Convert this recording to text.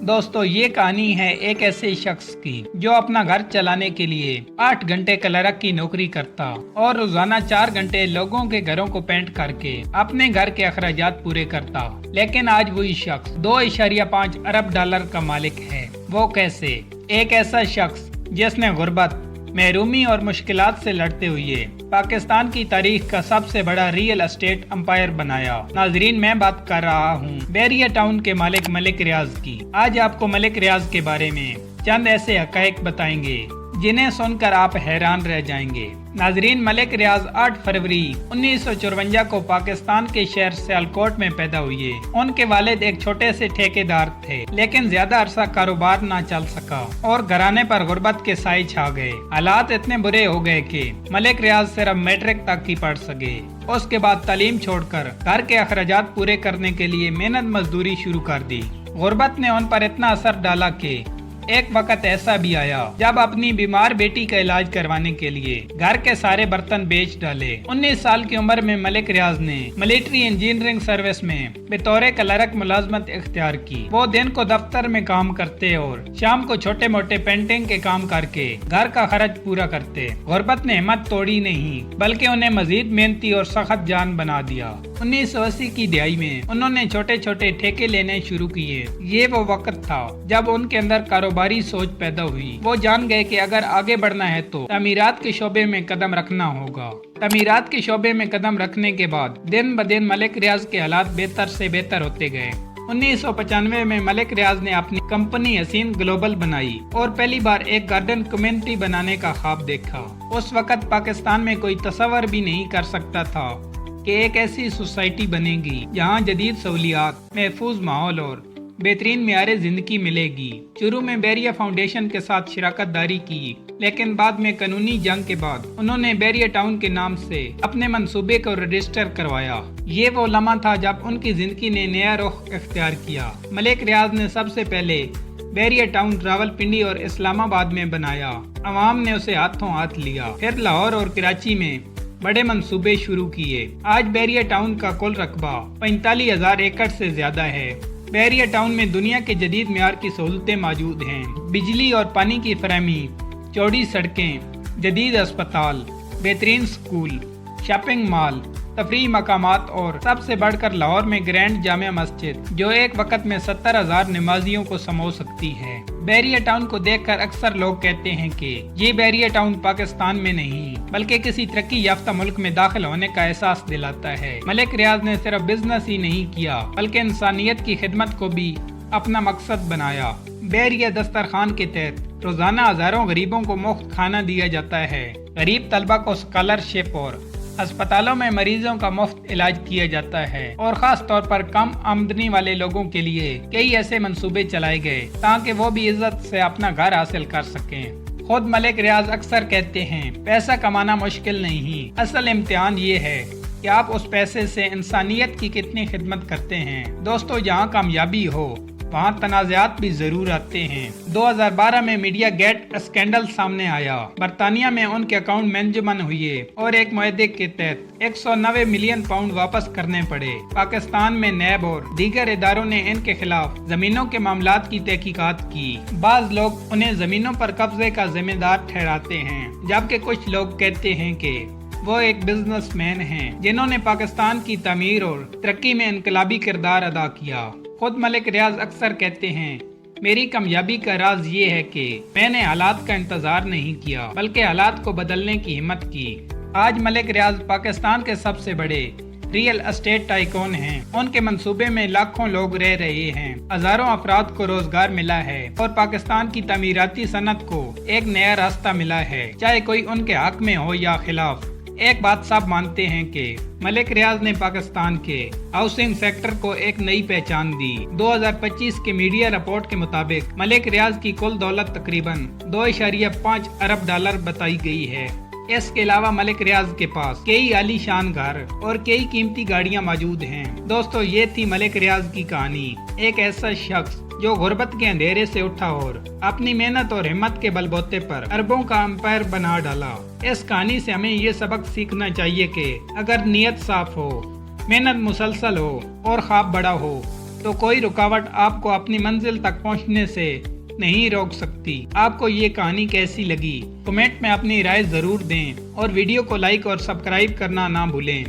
दोस्तों ये कहानी है एक ऐसे शख्स की जो अपना घर चलाने के लिए 8 घंटे क्लर्क की नौकरी करता और रोजाना 4 घंटे लोगों के घरों को पेंट करके अपने घर के अखराजात पूरे करता। लेकिन आज वही शख्स 2.5 अरब डॉलर का मालिक है। वो कैसे? एक ऐसा शख्स जिसने गुर्बत, महरूमी और मुश्किलात से लड़ते हुए पाकिस्तान की तारीख का सबसे बड़ा रियल एस्टेट एम्पायर बनाया। नाजरीन, मैं बात कर रहा हूँ बैरिया टाउन के मालिक मलिक रियाज की। आज आपको मलिक रियाज के बारे में चंद ऐसे हकायक बताएंगे जिन्हें सुनकर आप हैरान रह जाएंगे। नाजरीन, मलिक रियाज 8 फरवरी 1954 को पाकिस्तान के शहर सियालकोट में पैदा हुए। उनके वालिद एक छोटे से ठेकेदार थे, लेकिन ज्यादा अरसा कारोबार न चल सका और घराने पर गुर्बत के साए छा गए। हालात इतने बुरे हो गए कि मलिक रियाज सिर्फ मैट्रिक तक ही पढ़ सके। उसके बाद तालीम छोड़कर घर के अखराजात पूरे करने के लिए मेहनत मजदूरी शुरू कर दी। गुर्बत ने उन पर इतना असर डाला कि एक वक्त ऐसा भी आया जब अपनी बीमार बेटी का इलाज करवाने के लिए घर के सारे बर्तन बेच डाले। 19 साल की उम्र में मलिक रियाज ने मिलिट्री इंजीनियरिंग सर्विस में बतौर क्लर्क मुलाजमत इख्तियार की। वो दिन को दफ्तर में काम करते और शाम को छोटे मोटे पेंटिंग के काम करके घर का खर्च पूरा करते। गुर्बत ने हिम्मत तोड़ी नहीं, बल्कि उन्हें मजीद मेहनती और सख्त जान बना दिया। 1980 की दहाई में उन्होंने छोटे छोटे ठेके लेने शुरू किए। ये वो वक्त था जब उनके अंदर कारोबारी सोच पैदा हुई। वो जान गए कि अगर आगे बढ़ना है तो तामीरात के शोबे में कदम रखना होगा। तामीरात के शोबे में कदम रखने के बाद दिन ब दिन मलिक रियाज के हालात बेहतर से बेहतर होते गए। 1995 में मलिक रियाज ने अपनी कंपनी हसीन ग्लोबल बनाई और पहली बार एक गार्डन कम्युनिटी बनाने का ख्वाब देखा। उस वक्त पाकिस्तान में कोई तस्वर भी नहीं कर सकता था कि एक ऐसी सोसाइटी बनेगी जहां जदीद सहूलियात, महफूज माहौल और बेहतरीन मियारे जिंदगी मिलेगी। शुरू में बैरिया फाउंडेशन के साथ शिराकत दारी की, लेकिन बाद में कानूनी जंग के बाद उन्होंने बैरिया टाउन के नाम से अपने मंसूबे को रजिस्टर करवाया। ये वो लम्हा था जब उनकी जिंदगी ने नया रुख इख्तियार किया। मलिक रियाज ने सबसे पहले बैरिया टाउन रावलपिंडी और इस्लामाबाद में बनाया। अवाम ने उसे हाथों हाथ लिया। फिर लाहौर और कराची में बड़े मंसूबे शुरू किए। आज बैरिया टाउन का कुल रकबा 45,000 एकड़ से ज्यादा है। बैरिया टाउन में दुनिया के जदीद मियार की सहूलतें मौजूद हैं। बिजली और पानी की फरहमी, चौड़ी सड़कें, जदीद अस्पताल, बेहतरीन स्कूल, शॉपिंग मॉल, तफरीही मकामात और सबसे बढ़कर लाहौर में ग्रैंड जामिया मस्जिद जो एक वक्त में 70,000 नमाजियों को समो सकती है। बैरिया टाउन को देखकर अक्सर लोग कहते हैं कि ये बैरिया टाउन पाकिस्तान में नहीं बल्कि किसी तरक्की याफ्ता मुल्क में दाखिल होने का एहसास दिलाता है। मलिक रियाज ने सिर्फ बिजनेस ही नहीं किया बल्कि इंसानियत की खिदमत को भी अपना मकसद बनाया। बैरिया दस्तरखान के तहत रोजाना हजारों गरीबों को मुफ्त खाना दिया जाता है। गरीब तलबा को स्कॉलरशिप और अस्पतालों में मरीजों का मुफ्त इलाज किया जाता है और खास तौर पर कम आमदनी वाले लोगों के लिए कई ऐसे मंसूबे चलाए गए ताकि वो भी इज्जत से अपना घर हासिल कर सकें। खुद मलिक रियाज अक्सर कहते हैं, पैसा कमाना मुश्किल नहीं, असल इम्तिहान ये है कि आप उस पैसे से इंसानियत की कितनी खिदमत करते हैं। दोस्तों, जहाँ कामयाबी हो वहाँ तनाज़ात भी जरूर आते हैं। 2012 में मीडिया गेट स्कैंडल सामने आया। बरतानिया में उनके अकाउंट मंजमन हुए और एक मुआहदे के तहत 190 मिलियन पाउंड वापस करने पड़े। पाकिस्तान में नैब और दीगर इदारों ने इनके खिलाफ जमीनों के मामलात की तहकीकात की। बाज लोग उन्हें जमीनों पर कब्जे का जिम्मेदार ठहराते हैं, जबकि कुछ लोग कहते हैं कि वो एक बिजनेसमैन हैं जिन्होंने पाकिस्तान की तामीर और तरक्की में इनकलाबी किरदार अदा किया। खुद मलिक रियाज अक्सर कहते हैं, मेरी कामयाबी का राज ये है कि मैंने हालात का इंतजार नहीं किया बल्कि हालात को बदलने की हिम्मत की। आज मलिक रियाज पाकिस्तान के सबसे बड़े रियल एस्टेट टाइकून हैं। उनके मंसूबे में लाखों लोग रह रहे हैं, हजारों अफराद को रोजगार मिला है और पाकिस्तान की तामीराती सनत को एक नया रास्ता मिला है। चाहे कोई उनके हक में हो या खिलाफ, एक बात सब मानते हैं कि मलिक रियाज ने पाकिस्तान के हाउसिंग सेक्टर को एक नई पहचान दी। 2025 के मीडिया रिपोर्ट के मुताबिक मलिक रियाज की कुल दौलत तकरीबन 2.5 अरब डॉलर बताई गई है। इसके अलावा मलिक रियाज के पास कई आलीशान घर और कई कीमती गाड़ियां मौजूद हैं। दोस्तों, ये थी मलिक रियाज की कहानी। एक ऐसा शख्स जो गुर्बत के अंधेरे से उठा और अपनी मेहनत और हिम्मत के बलबूते पर अरबों का अंपायर बना डाला। इस कहानी से हमें ये सबक सीखना चाहिए कि अगर नीयत साफ हो, मेहनत मुसलसल हो और ख्वाब बड़ा हो تو کوئی رکاوٹ آپ کو اپنی منزل تک پہنچنے سے نہیں روک سکتی۔ آپ کو یہ کہانی کیسی لگی؟ کمنٹ میں اپنی رائے ضرور دیں اور ویڈیو کو لائک اور سبسکرائب کرنا نہ بھولیں۔